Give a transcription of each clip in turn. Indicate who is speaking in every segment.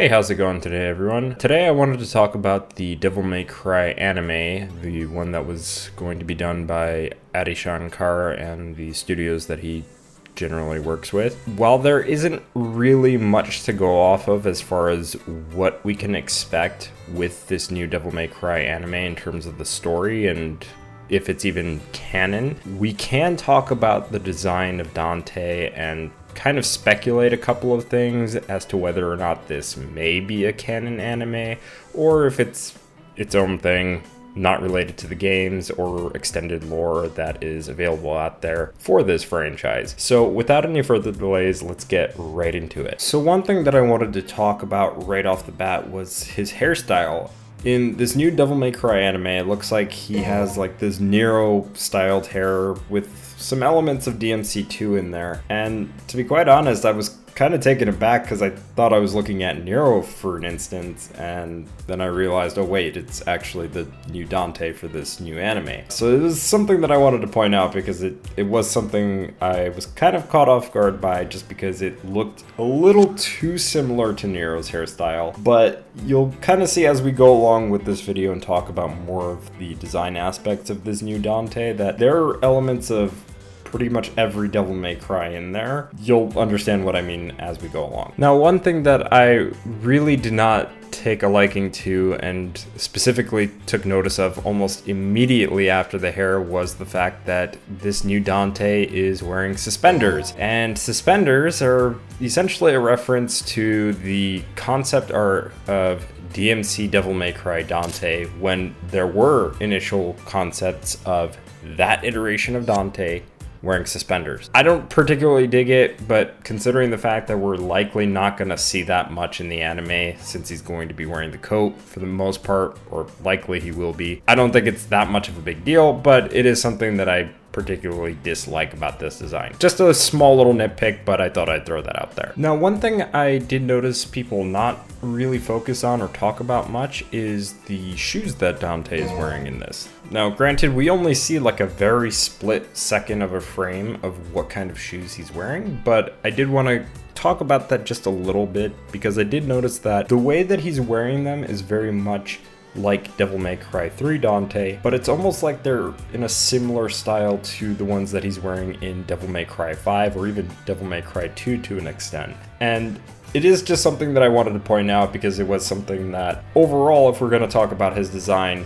Speaker 1: Hey, how's it going today, everyone? Today I wanted to talk about the Devil May Cry anime, the one that was going to be done by Adi Shankar and the studios that he generally works with. While there isn't really much to go off of as far as what we can expect with this new Devil May Cry anime in terms of the story and if it's even canon, we can talk about the design of Dante and kind of speculate a couple of things as to whether or not this may be a canon anime or if it's its own thing, not related to the games or extended lore that is available out there for this franchise. So without any further delays, let's get right into it. So one thing that I wanted to talk about right off the bat was his hairstyle. In this new Devil May Cry anime, it looks like he has like this Nero-styled hair with some elements of DMC2 in there. And to be quite honest, I was kind of taken aback because I thought I was looking at Nero for an instant, and then I realized, oh wait, it's actually the new Dante for this new anime. So it was something that I wanted to point out because it was something I was kind of caught off guard by just because it looked a little too similar to Nero's hairstyle. But you'll kind of see as we go along with this video and talk about more of the design aspects of this new Dante that there are elements of pretty much every Devil May Cry in there. You'll understand what I mean as we go along. Now, one thing that I really did not take a liking to and specifically took notice of almost immediately after the hair was the fact that this new Dante is wearing suspenders. And suspenders are essentially a reference to the concept art of DMC Devil May Cry Dante when there were initial concepts of that iteration of Dante wearing suspenders. I don't particularly dig it, but considering the fact that we're likely not going to see that much in the anime since he's going to be wearing the coat for the most part, or likely he will be, I don't think it's that much of a big deal, but it is something that I particularly dislike about this design. Just a small little nitpick, but I thought I'd throw that out there. Now, one thing I did notice people not really focus on or talk about much is the shoes that Dante is wearing in this. Now, granted, we only see like a very split second of a frame of what kind of shoes he's wearing, but I did want to talk about that just a little bit because I did notice that the way that he's wearing them is very much like Devil May Cry 3 Dante, but it's almost like they're in a similar style to the ones that he's wearing in Devil May Cry 5 or even Devil May Cry 2 to an extent. And it is just something that I wanted to point out because it was something that overall, if we're going to talk about his design,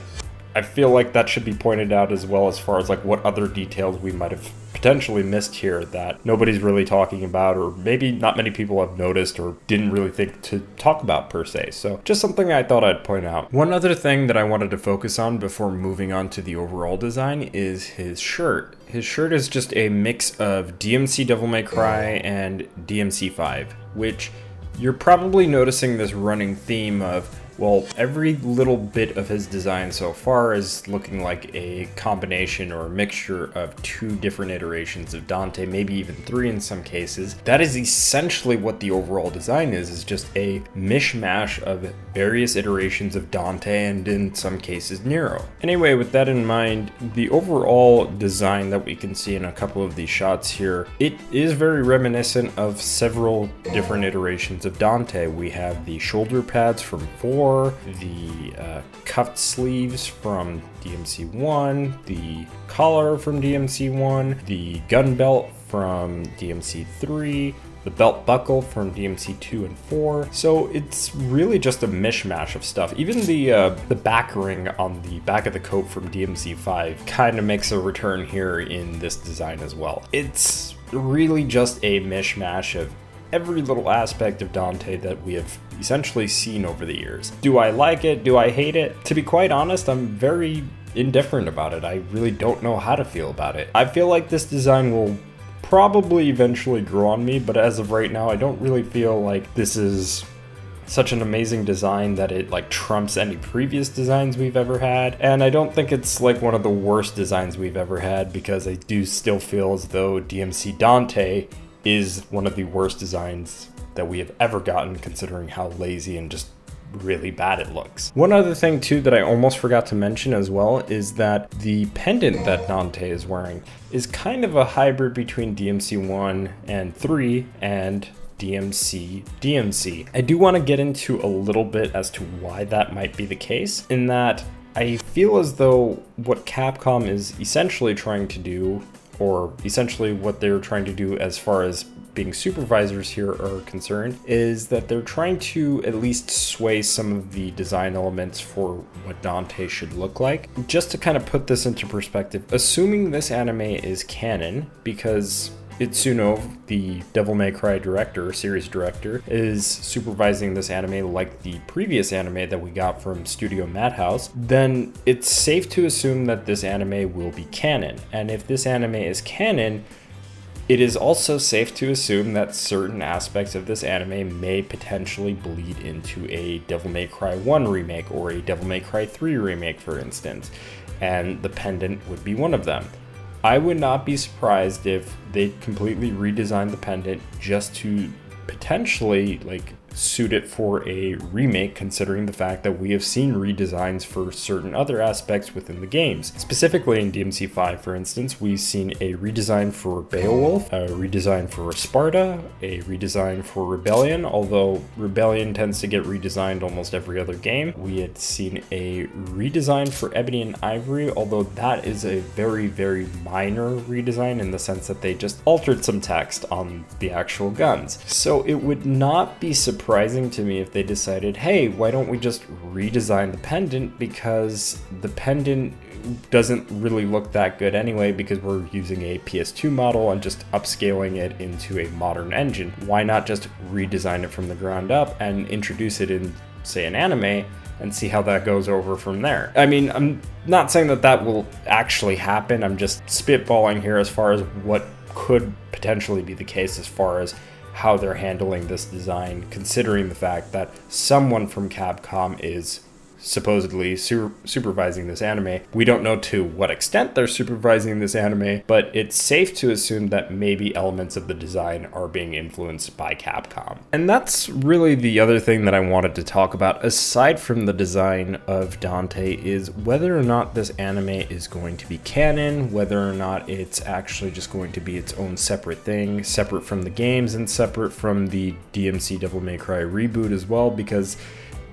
Speaker 1: I feel like that should be pointed out as well as far as like what other details we might have potentially missed here that nobody's really talking about, or maybe not many people have noticed or didn't really think to talk about per se. So just something I thought I'd point out. One other thing that I wanted to focus on before moving on to the overall design is his shirt. His shirt is just a mix of DMC Devil May Cry and DMC 5, which you're probably noticing this running theme of, well, every little bit of his design so far is looking like a combination or a mixture of two different iterations of Dante, maybe even three in some cases. That is essentially what the overall design is just a mishmash of various iterations of Dante and in some cases Nero. Anyway, with that in mind, the overall design that we can see in a couple of these shots here, it is very reminiscent of several different iterations of Dante. We have the shoulder pads from 4, the cuffed sleeves from DMC1, the collar from DMC1, the gun belt from DMC3, the belt buckle from DMC2 and 4. So it's really just a mishmash of stuff. Even the back ring on the back of the coat from DMC5 kind of makes a return here in this design as well. It's really just a mishmash of every little aspect of Dante that we have essentially seen over the years. Do I like it? Do I hate it? To be quite honest, I'm very indifferent about it. I really don't know how to feel about it. I feel like this design will probably eventually grow on me, but as of right now, I don't really feel like this is such an amazing design that it like trumps any previous designs we've ever had. And I don't think it's like one of the worst designs we've ever had because I do still feel as though DMC Dante is one of the worst designs that we have ever gotten, considering how lazy and just really bad it looks. One other thing too that I almost forgot to mention as well is that the pendant that Dante is wearing is kind of a hybrid between DMC 1 and 3 and DMC. I do want to get into a little bit as to why that might be the case, in that I feel as though what Capcom is essentially trying to do, or essentially what they're trying to do as far as being supervisors here are concerned, is that they're trying to at least sway some of the design elements for what Dante should look like. Just to kind of put this into perspective, assuming this anime is canon, because Itsuno, the Devil May Cry director, series director, is supervising this anime like the previous anime that we got from Studio Madhouse, then it's safe to assume that this anime will be canon. And if this anime is canon, it is also safe to assume that certain aspects of this anime may potentially bleed into a Devil May Cry 1 remake or a Devil May Cry 3 remake, for instance, and the pendant would be one of them. I would not be surprised if they completely redesigned the pendant just to potentially suit it for a remake, considering the fact that we have seen redesigns for certain other aspects within the games. Specifically in DMC5, for instance, we've seen a redesign for Beowulf, a redesign for Sparta, a redesign for Rebellion, although Rebellion tends to get redesigned almost every other game. We had seen a redesign for Ebony and Ivory, although that is a very, very minor redesign in the sense that they just altered some text on the actual guns. So it would not be surprising to me if they decided, hey, why don't we just redesign the pendant, because the pendant doesn't really look that good anyway because we're using a PS2 model and just upscaling it into a modern engine. Why not just redesign it from the ground up and introduce it in, say, an anime and see how that goes over from there? I mean, I'm not saying that that will actually happen. I'm just spitballing here as far as what could potentially be the case as far as how they're handling this design, considering the fact that someone from Capcom is supposedly supervising this anime. We don't know to what extent they're supervising this anime, but it's safe to assume that maybe elements of the design are being influenced by Capcom. And that's really the other thing that I wanted to talk about, aside from the design of Dante, is whether or not this anime is going to be canon, whether or not it's actually just going to be its own separate thing, separate from the games and separate from the DMC Devil May Cry reboot as well, because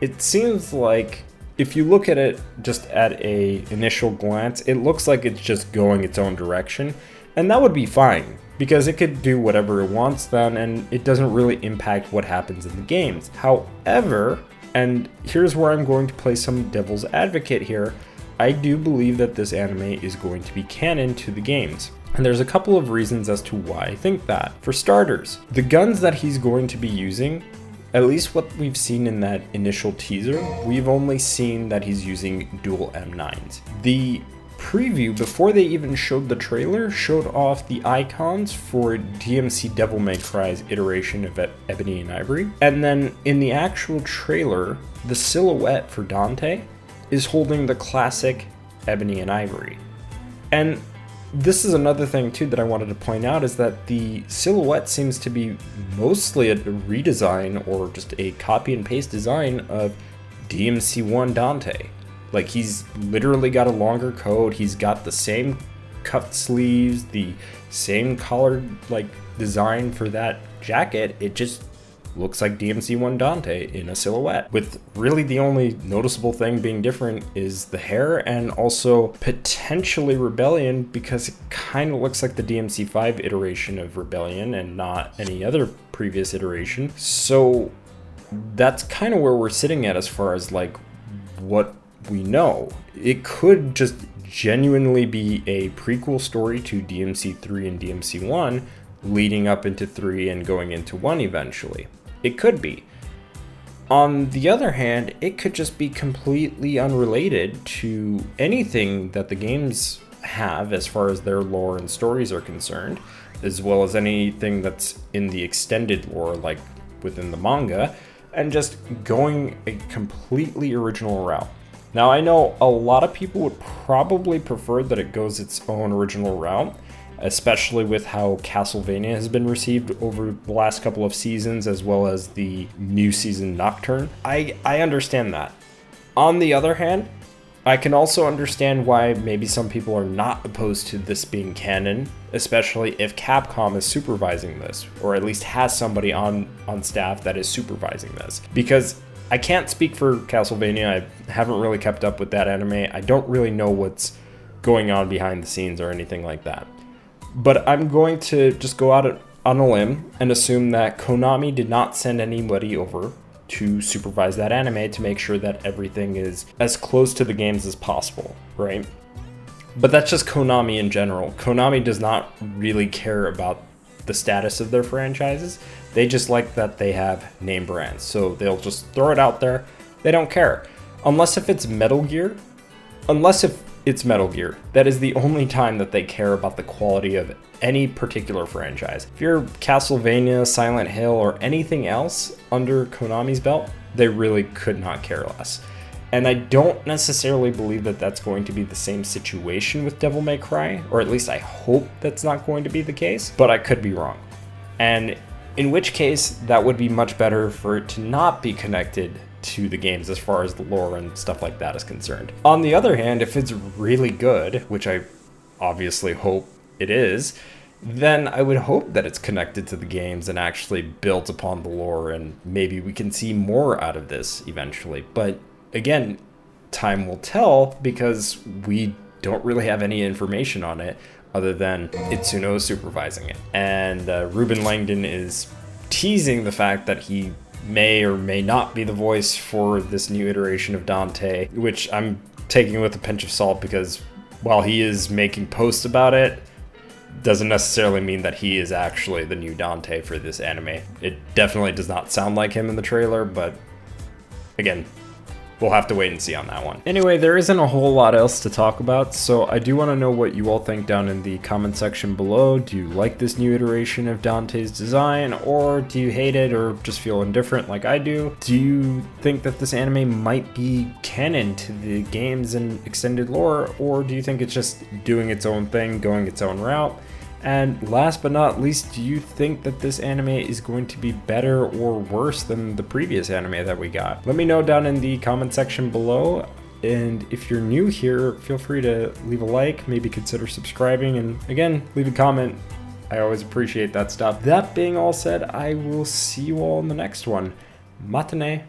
Speaker 1: it seems like if you look at it just at a initial glance, it looks like it's just going its own direction, and that would be fine because it could do whatever it wants then, and it doesn't really impact what happens in the games. However, and here's where I'm going to play some devil's advocate here, I do believe that this anime is going to be canon to the games. And there's a couple of reasons as to why I think that. For starters, the guns that he's going to be using, at least what we've seen in that initial teaser, we've only seen that he's using dual M9s. The preview, before they even showed the trailer, showed off the icons for DMC Devil May Cry's iteration of Ebony and Ivory. And then in the actual trailer, the silhouette for Dante is holding the classic Ebony and Ivory. And this is another thing too that I wanted to point out, is that the silhouette seems to be mostly a redesign or just a copy and paste design of DMC1 Dante. Like, he's literally got a longer coat, he's got the same cuffed sleeves, the same collar design for that jacket. It just looks like DMC1 Dante in a silhouette, with really the only noticeable thing being different is the hair and also potentially Rebellion, because it kind of looks like the DMC5 iteration of Rebellion and not any other previous iteration. So that's kind of where we're sitting at as far as what we know. It could just genuinely be a prequel story to DMC3 and DMC1 leading up into 3 and going into 1 eventually. It could be. On the other hand, it could just be completely unrelated to anything that the games have as far as their lore and stories are concerned, as well as anything that's in the extended lore, like within the manga, and just going a completely original route. Now, I know a lot of people would probably prefer that it goes its own original route, especially with how Castlevania has been received over the last couple of seasons, as well as the new season Nocturne. I understand that. On the other hand, I can also understand why maybe some people are not opposed to this being canon, especially if Capcom is supervising this, or at least has somebody on staff that is supervising this. Because I can't speak for Castlevania, I haven't really kept up with that anime, I don't really know what's going on behind the scenes or anything like that. But I'm going to just go out on a limb and assume that Konami did not send anybody over to supervise that anime to make sure that everything is as close to the games as possible, right? But that's just Konami in general. Konami does not really care about the status of their franchises. They just like that they have name brands. So they'll just throw it out there. They don't care. Unless if it's Metal Gear. That is the only time that they care about the quality of any particular franchise. If you're Castlevania, Silent Hill, or anything else under Konami's belt, they really could not care less. And I don't necessarily believe that that's going to be the same situation with Devil May Cry, or at least I hope that's not going to be the case, but I could be wrong. And in which case, that would be much better for it to not be connected to the games as far as the lore and stuff like that is concerned. On the other hand, if it's really good, which I obviously hope it is, then I would hope that it's connected to the games and actually built upon the lore, and maybe we can see more out of this eventually. But again, time will tell, because we don't really have any information on it other than Itsuno is supervising it. And Ruben Langdon is teasing the fact that he may or may not be the voice for this new iteration of Dante, which I'm taking with a pinch of salt, because while he is making posts about it, doesn't necessarily mean that he is actually the new Dante for this anime. It definitely does not sound like him in the trailer, but again, we'll have to wait and see on that one. Anyway, there isn't a whole lot else to talk about, so I do want to know what you all think down in the comment section below. Do you like this new iteration of Dante's design, or do you hate it, or just feel indifferent like I do? Do you think that this anime might be canon to the games and extended lore, or do you think it's just doing its own thing, going its own route? And last but not least, do you think that this anime is going to be better or worse than the previous anime that we got? Let me know down in the comment section below. And if you're new here, feel free to leave a like, maybe consider subscribing, and again, leave a comment. I always appreciate that stuff. That being all said, I will see you all in the next one. Matane.